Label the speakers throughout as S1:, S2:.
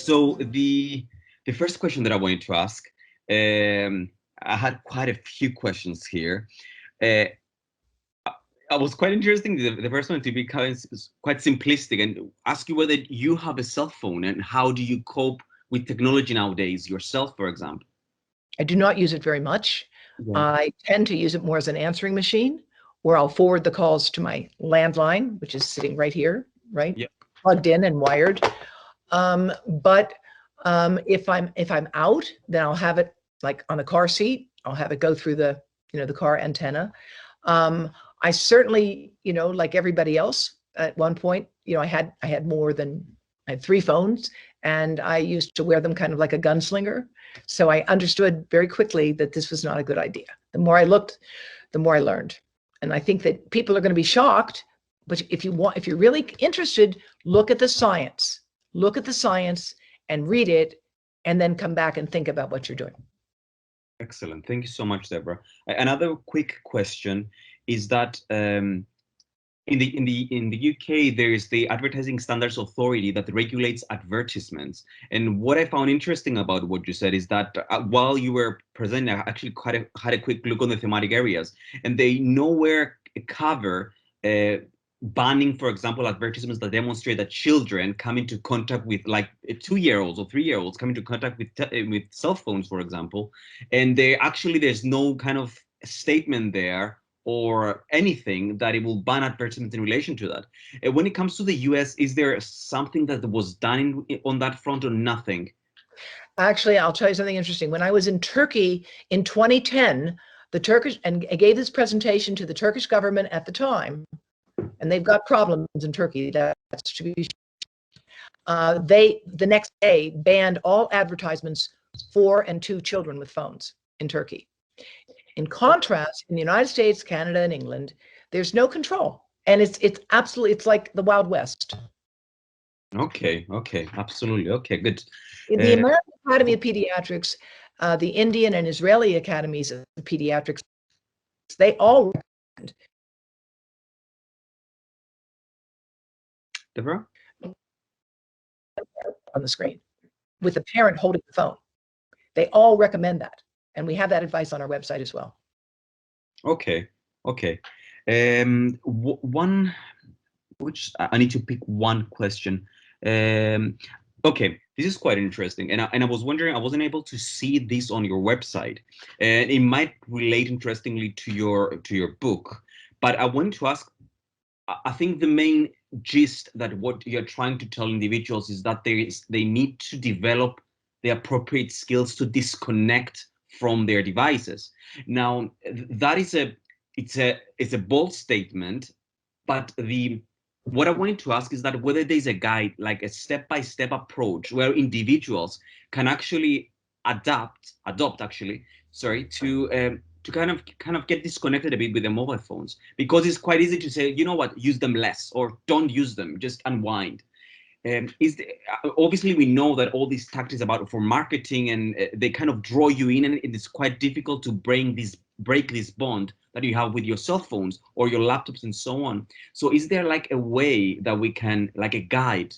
S1: So the first question that I wanted to ask, I had quite a few questions here. Uh, I was quite interesting. The first one to be quite simplistic and ask you whether you have a cell phone and how do you cope with technology nowadays yourself, for example.
S2: I do not use it very much.
S1: Yeah.
S2: I tend to use it more as an answering machine, where I'll forward the calls to my landline, which is sitting right here, right?
S1: Yeah.
S2: Plugged in and wired. But if I'm out, then I'll have it like on a car seat. I'll have it go through the the car antenna. I certainly, like everybody else, at one point, I had more than I had 3 phones, and I used to wear them kind of like a gunslinger. So I understood very quickly that this was not a good idea. The more I looked, the more I learned. And I think that people are going to be shocked, but if you're really interested, look at the science. Look at the science and read it, and then come back and think about what you're doing.
S1: Excellent. Thank you so much, Devra. Another quick question is that in the UK, there is the Advertising Standards Authority that regulates advertisements. And what I found interesting about what you said is that while you were presenting, I actually had a quick look on the thematic areas, and they nowhere cover banning, for example, advertisements that demonstrate that children come into contact with, like, 2-year-olds or 3-year-olds come into contact with cell phones, for example, and there's no kind of statement there or anything that it will ban advertisements in relation to that. When it comes to the US, is there something that was done on that front or nothing?
S2: Actually, I'll tell you something interesting. When I was in Turkey in 2010, and I gave this presentation to the Turkish government at the time, and they've got problems in Turkey, that's to be they, the next day, banned all advertisements for and to children with phones in Turkey. In contrast, in the United States, Canada, and England, there's no control. And it's absolutely, it's like the Wild West.
S1: Okay, absolutely. Okay, good.
S2: The American Academy of Pediatrics, the Indian and Israeli Academies of Pediatrics, they all recommend.
S1: Devra?
S2: On the screen with the parent holding the phone. They all recommend that. And we have that advice on our website as well.
S1: Okay. One, which I need to pick one question. Okay, this is quite interesting, and I was wondering, I wasn't able to see this on your website, and it might relate interestingly to your book. But I wanted to ask, I think the main gist that what you're trying to tell individuals is that they need to develop the appropriate skills to disconnect from their devices. Now, that is it's a bold statement, but what I wanted to ask is that whether there's a guide, like a step-by-step approach where individuals can actually adopt actually, sorry, to kind of get disconnected a bit with their mobile phones, because it's quite easy to say, you know what, use them less or don't use them, just unwind. Obviously we know that all these tactics for marketing, and they kind of draw you in, and it's quite difficult to break this bond that you have with your cell phones or your laptops and so on. So is there like a way that we can, like a guide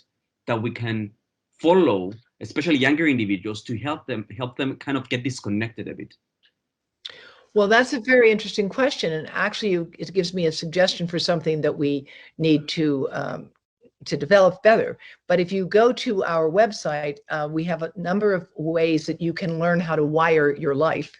S1: that we can follow, especially younger individuals, to help them kind of get disconnected a bit?
S2: Well, that's a very interesting question, and actually it gives me a suggestion for something that we need to develop better. But if you go to our website, we have a number of ways that you can learn how to wire your life.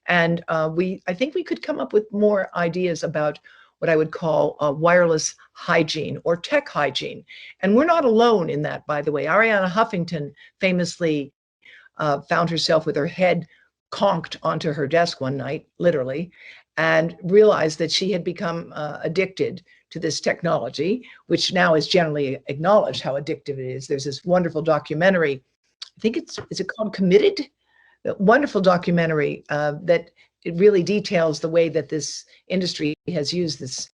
S2: And I think we could come up with more ideas about what I would call wireless hygiene or tech hygiene. And we're not alone in that, by the way. Arianna Huffington famously found herself with her head conked onto her desk one night, literally, and realized that she had become addicted to this technology, which now is generally acknowledged how addictive it is. There's this wonderful documentary, I think is it called Committed? A wonderful documentary that it really details the way that this industry has used this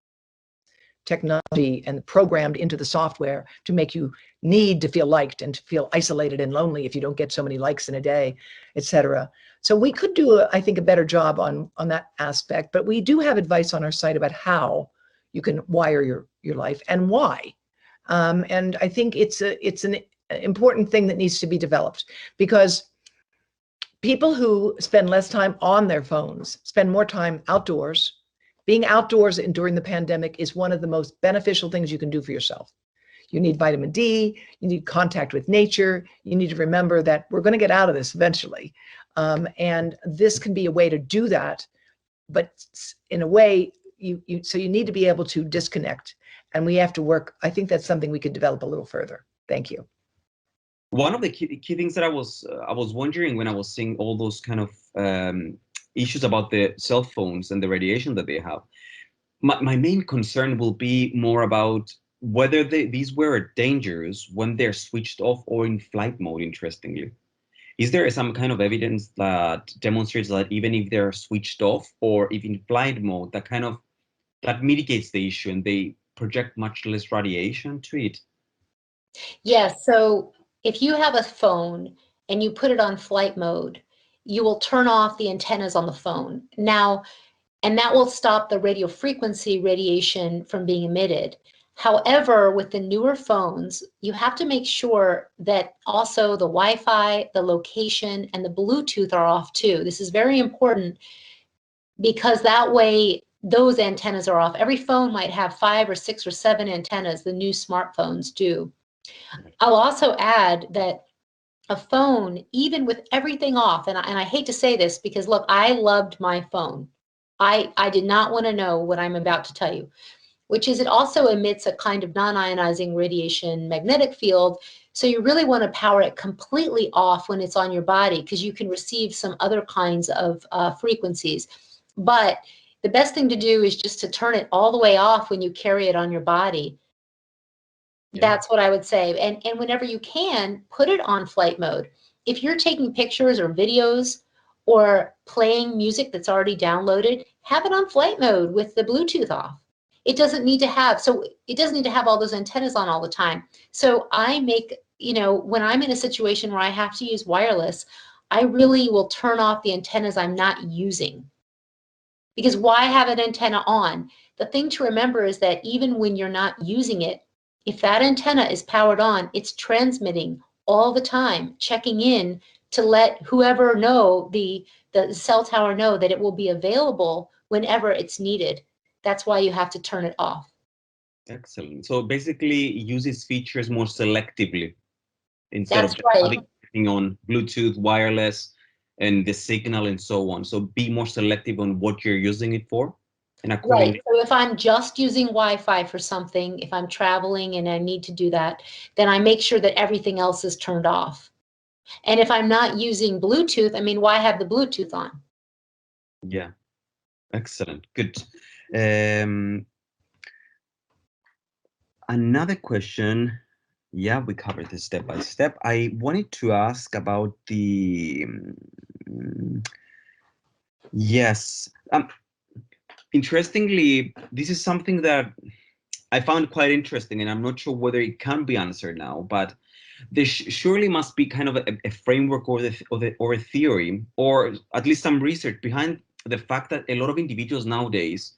S2: technology and programmed into the software to make you need to feel liked and to feel isolated and lonely if you don't get so many likes in a day, etc. So we could do, I think, a better job on that aspect, but we do have advice on our site about how you can wire your life and why. And I think it's an important thing that needs to be developed, because people who spend less time on their phones spend more time outdoors. Being outdoors during the pandemic is one of the most beneficial things you can do for yourself. You need vitamin D, you need contact with nature, you need to remember that we're going to get out of this eventually. And this can be a way to do that, but in a way, so you need to be able to disconnect, and we have to work. I think that's something we could develop a little further. Thank you.
S1: One of the key things that I was wondering when I was seeing all those kind of issues about the cell phones and the radiation that they have, my main concern will be more about whether these were dangerous when they're switched off or in flight mode, interestingly. Is there some kind of evidence that demonstrates that even if they're switched off or if in flight mode, that mitigates the issue and they project much less radiation to it?
S3: Yes, so if you have a phone and you put it on flight mode, you will turn off the antennas on the phone. Now, and that will stop the radio frequency radiation from being emitted. However, with the newer phones, you have to make sure that also the Wi-Fi, the location, and the Bluetooth are off too. This is very important because that way those antennas are off. Every phone might have 5 or 6 or 7 antennas, the new smartphones do. I'll also add that a phone, even with everything off, and I hate to say this because look, I loved my phone. I did not want to know what I'm about to tell you, which is it also emits a kind of non-ionizing radiation magnetic field. So you really want to power it completely off when it's on your body because you can receive some other kinds of frequencies. But the best thing to do is just to turn it all the way off when you carry it on your body. Yeah. That's what I would say. And whenever you can, put it on flight mode. If you're taking pictures or videos or playing music that's already downloaded, have it on flight mode with the Bluetooth off. It doesn't need to have all those antennas on all the time. So I make, when I'm in a situation where I have to use wireless, I really will turn off the antennas I'm not using. Because why have an antenna on? The thing to remember is that even when you're not using it, if that antenna is powered on, it's transmitting all the time, checking in to let whoever know, the cell tower know that it will be available whenever it's needed. That's why you have to turn it off.
S1: Excellent. So basically uses features more selectively instead
S3: That's
S1: of
S3: right.
S1: having everything on Bluetooth, wireless, and the signal and so on. So be more selective on what you're using it for. And accordingly.
S3: Right. So if I'm just using Wi-Fi for something, if I'm traveling and I need to do that, then I make sure that everything else is turned off. And if I'm not using Bluetooth, I mean, why have the Bluetooth on?
S1: Yeah. Excellent. Good. Another question. Yeah, we covered this step by step. I wanted to ask about the yes. Interestingly, this is something that I found quite interesting, and I'm not sure whether it can be answered now, but there surely must be kind of a framework or a theory, or at least some research behind the fact that a lot of individuals nowadays,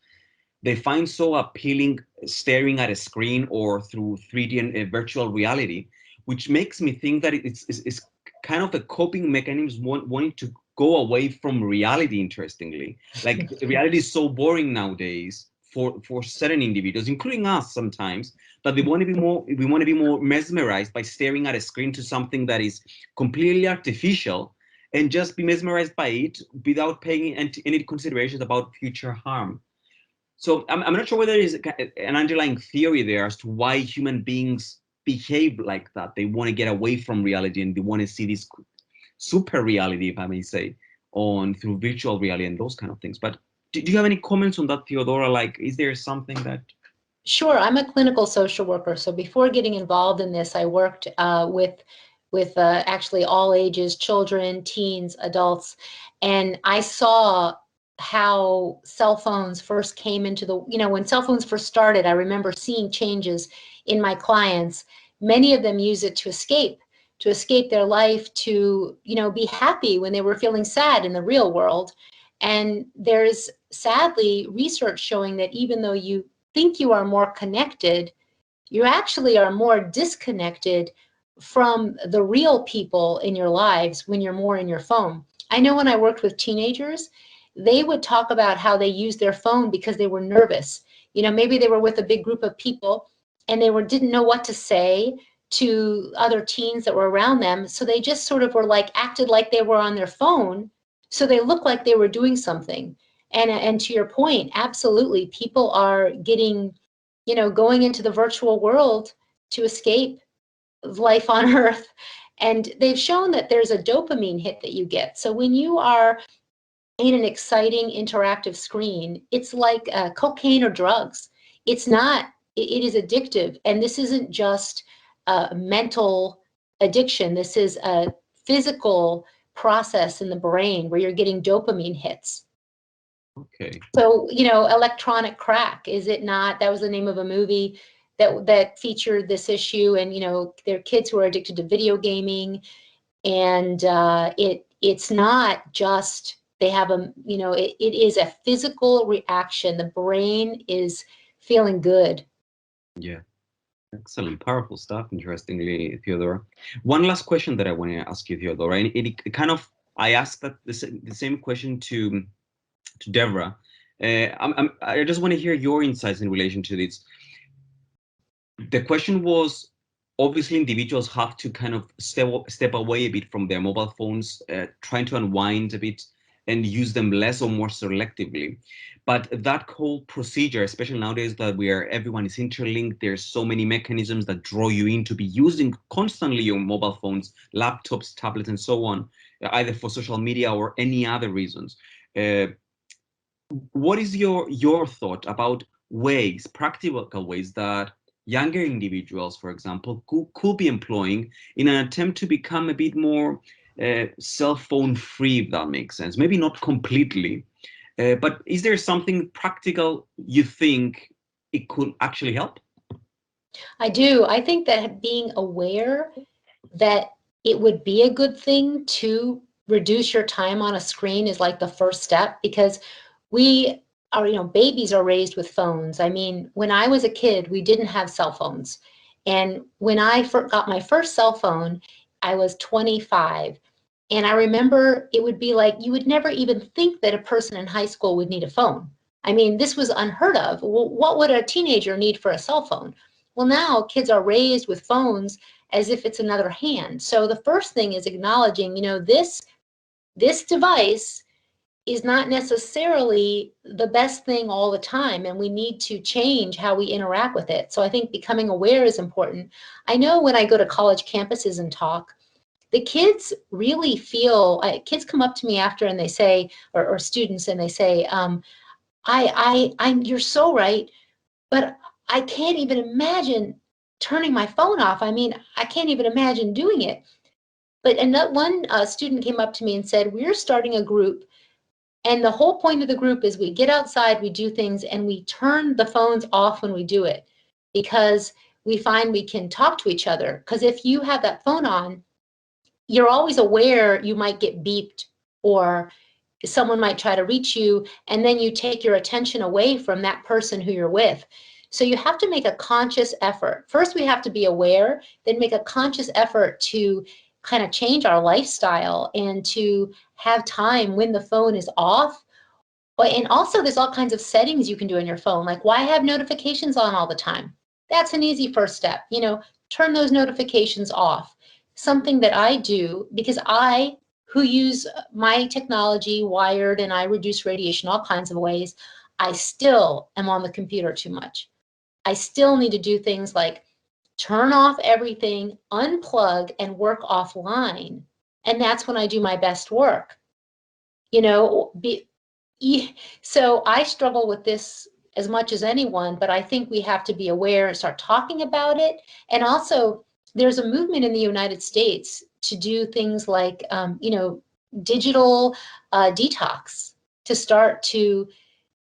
S1: they find so appealing staring at a screen or through 3D and virtual reality, which makes me think that it's kind of a coping mechanism wanting to go away from reality, interestingly. Like reality is so boring nowadays for certain individuals, including us sometimes, that we want to be more mesmerized by staring at a screen to something that is completely artificial and just be mesmerized by it without paying any considerations about future harm. So I'm not sure whether there is an underlying theory there as to why human beings behave like that. They want to get away from reality and they want to see this super reality, if I may say, through virtual reality and those kind of things. But do you have any comments on that, Theodora? Like, is there something that...
S3: Sure, I'm a clinical social worker. So before getting involved in this, I worked with actually all ages, children, teens, adults, and I saw how cell phones first came into the, when cell phones first started, I remember seeing changes in my clients. Many of them use it to escape their life, to, be happy when they were feeling sad in the real world. And there's sadly research showing that even though you think you are more connected, you actually are more disconnected from the real people in your lives when you're more in your phone. I know when I worked with teenagers, they would talk about how they used their phone because they were nervous. You know, maybe they were with a big group of people and they didn't know what to say to other teens that were around them. So they just sort of were like, acted like they were on their phone. So they looked like they were doing something. And to your point, absolutely, people are getting, you know, going into the virtual world to escape life on Earth. And they've shown that there's a dopamine hit that you get. So when you are in an exciting interactive screen, it's like cocaine or drugs. It's not, it is addictive. And this isn't just a mental addiction. This is a physical process in the brain where you're getting dopamine hits.
S1: Okay.
S3: So, you know, electronic crack, is it not? That was the name of a movie that featured this issue. And, you know, there are kids who are addicted to video gaming. And it's not just, they have a, you know, it is a physical reaction. The brain is feeling good.
S1: Yeah. Excellent, powerful stuff, interestingly, Theodora. One last question that I want to ask you, Theodora, and it kind of, I asked that the same question to Devra. I just want to hear your insights in relation to this. The question was, obviously individuals have to kind of step away a bit from their mobile phones, trying to unwind a bit and use them less or more selectively. But that whole procedure, especially nowadays that everyone is interlinked, there's so many mechanisms that draw you in to be using constantly your mobile phones, laptops, tablets, and so on, either for social media or any other reasons. What is your thought about ways, practical ways that younger individuals, for example, could be employing in an attempt to become a bit more cell phone free, if that makes sense? Maybe not completely, but is there something practical you think it could actually help?
S3: I do. I think that being aware that it would be a good thing to reduce your time on a screen is like the first step, because we are, you know, babies are raised with phones. I mean, when I was a kid, we didn't have cell phones. And when I got my first cell phone, I was 25. And I remember it would be like, you would never even think that a person in high school would need a phone. I mean, this was unheard of. Well, what would a teenager need for a cell phone? Well, now kids are raised with phones as if it's another hand. So the first thing is acknowledging, you know, this device is not necessarily the best thing all the time, and we need to change how we interact with it. So I think becoming aware is important. I know when I go to college campuses and talk, the kids really feel, kids come up to me after and they say, or students, and they say, you're so right, but I can't even imagine turning my phone off. I mean, I can't even imagine doing it. But and that one student came up to me and said, we're starting a group, and the whole point of the group is we get outside, we do things, and we turn the phones off when we do it, because we find we can talk to each other. Because if you have that phone on, you're always aware you might get beeped or someone might try to reach you, and then you take your attention away from that person who you're with. So you have to make a conscious effort. First, we have to be aware, then make a conscious effort to kind of change our lifestyle and to have time when the phone is off. And also, there's all kinds of settings you can do on your phone, like why have notifications on all the time? That's an easy first step. You know, turn those notifications off. Something that I do, because I, who use my technology, wired, and I reduce radiation all kinds of ways, I still am on the computer too much. I still need to do things like turn off everything, unplug, and work offline. And that's when I do my best work. You know, so I struggle with this as much as anyone, but I think we have to be aware and start talking about it. And also, there's a movement in the United States to do things like, you know, digital detox, to start to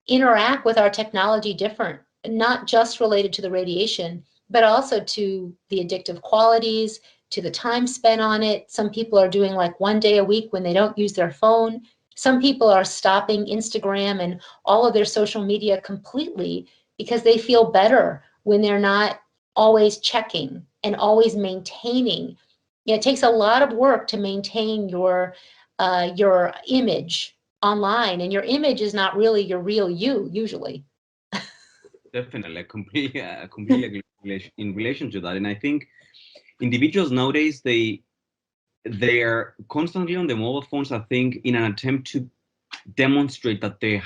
S3: interact with our technology different, not just related to the radiation, but also to the addictive qualities, to the time spent on it. Some people are doing like 1 day a week when they don't use their phone. Some people are stopping Instagram and all of their social media completely because they feel better when they're not always checking and always maintaining Yeah, it takes a lot of work to maintain your image online, and your image is not really your real you usually.
S1: Definitely, completely agree in relation to that. And I think individuals nowadays, they're constantly on the mobile phones, I think, in an attempt to demonstrate that they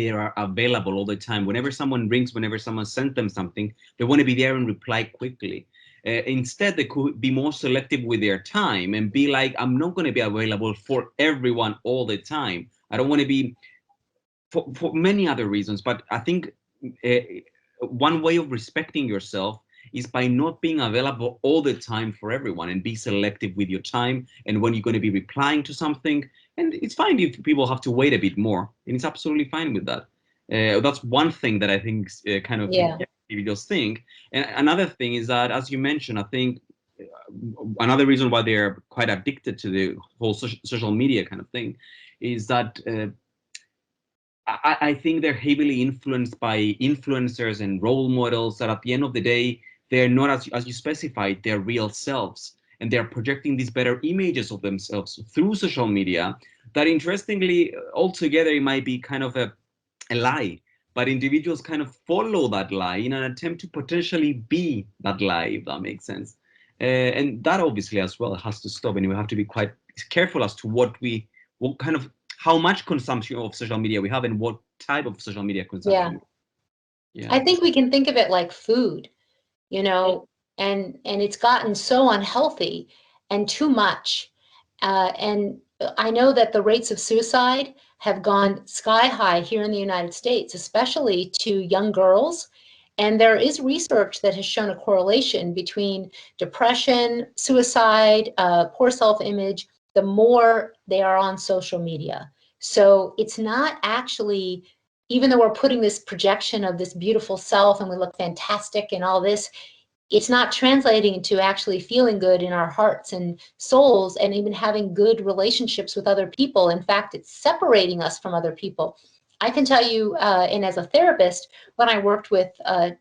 S1: are available all the time. Whenever someone rings, whenever someone sends them something, they want to be there and reply quickly. Instead, they could be more selective with their time and be like, I'm not going to be available for everyone all the time. I don't want to be, for many other reasons, but I think one way of respecting yourself is by not being available all the time for everyone, and be selective with your time and when you're going to be replying to something. And it's fine if people have to wait a bit more, and it's absolutely fine with that. That's one thing that I think kind of
S3: Yeah.
S1: individuals think. And another thing is that, as you mentioned, I think another reason why they're quite addicted to the whole social media kind of thing is that I think they're heavily influenced by influencers and role models that at the end of the day, they're not, as you specified, their real selves. And they're projecting these better images of themselves through social media that, interestingly, altogether, it might be kind of a lie. But individuals kind of follow that lie in an attempt to potentially be that lie, if that makes sense. And that obviously as well has to stop. And we have to be quite careful as to what kind of, how much consumption of social media we have and what type of social media consumption.
S3: Yeah. I think we can think of it like food, and it's gotten so unhealthy and too much. And I know that the rates of suicide have gone sky high here in the United States, especially to young girls. And there is research that has shown a correlation between depression, suicide, poor self-image, the more they are on social media. So it's not actually, even though we're putting this projection of this beautiful self and we look fantastic and all this, it's not translating into actually feeling good in our hearts and souls and even having good relationships with other people. In fact, it's separating us from other people. I can tell you, and as a therapist, when I worked with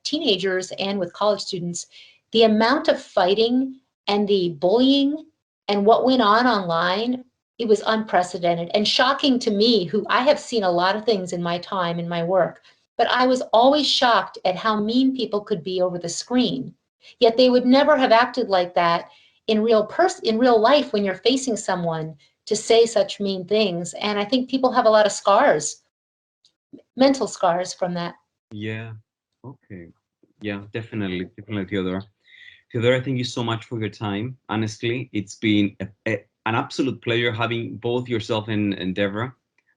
S3: teenagers and with college students, the amount of fighting and the bullying and what went on online, it was unprecedented and shocking to me, who I have seen a lot of things in my time, in my work, but I was always shocked at how mean people could be over the screen. Yet they would never have acted like that in real life when you're facing someone to say such mean things. And I think people have a lot of scars, mental scars from that.
S1: Yeah. Okay. Yeah, definitely, Theodora. Theodora, thank you so much for your time. Honestly, it's been an absolute pleasure having both yourself and Devra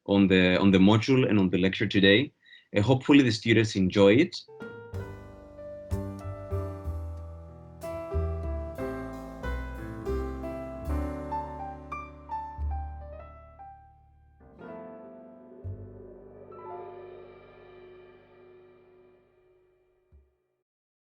S1: on the module and on the lecture today. Hopefully the students enjoy it.